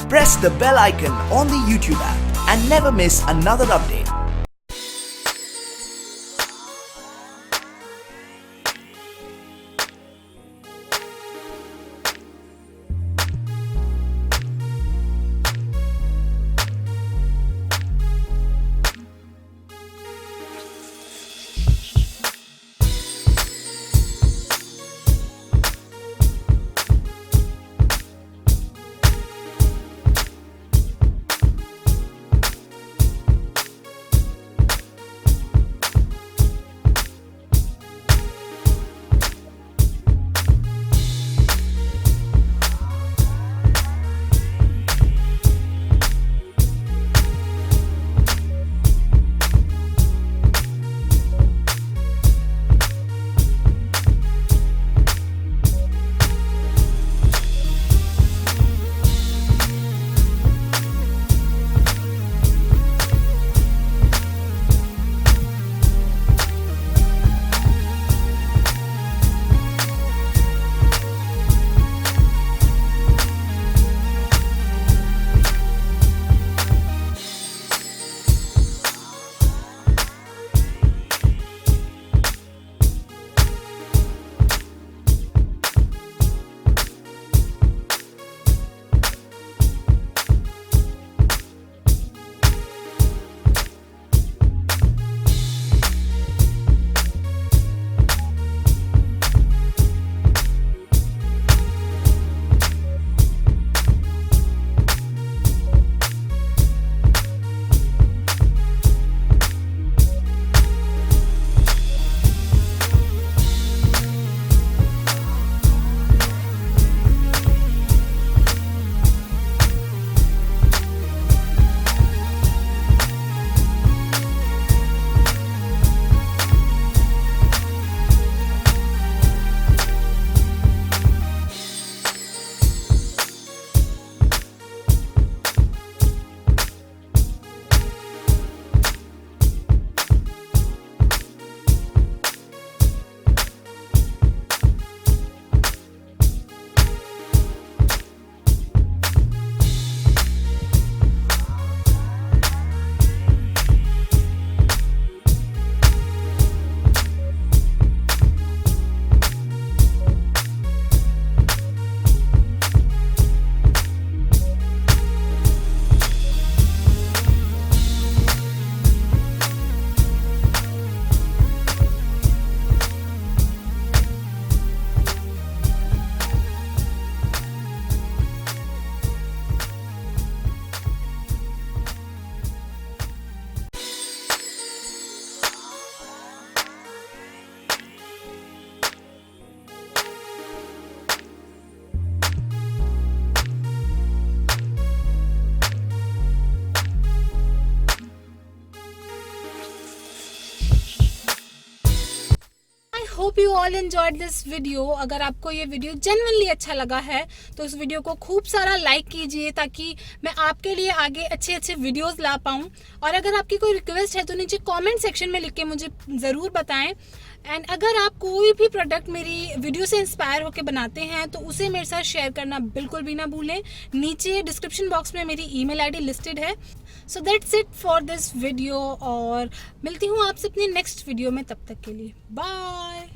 Press the bell icon on the YouTube app and never miss another update. Hope you all enjoyed this video. अगर आपको ये video genuinely अच्छा लगा है तो इस वीडियो को खूब सारा लाइक कीजिए ताकि मैं आपके लिए आगे अच्छे अच्छे वीडियोस ला पाऊँ। और अगर आपकी कोई रिक्वेस्ट है तो नीचे कमेंट सेक्शन में लिख के मुझे ज़रूर बताएं। एंड अगर आप कोई भी प्रोडक्ट मेरी वीडियो से इंस्पायर होकर बनाते हैं तो उसे मेरे साथ शेयर करना बिल्कुल भी ना भूलें। नीचे डिस्क्रिप्शन बॉक्स में मेरी ईमेल आईडी लिस्टेड है। So that's it for this video और मिलती हूँ आपसे अपनी नेक्स्ट वीडियो में। तब तक के लिए बाय।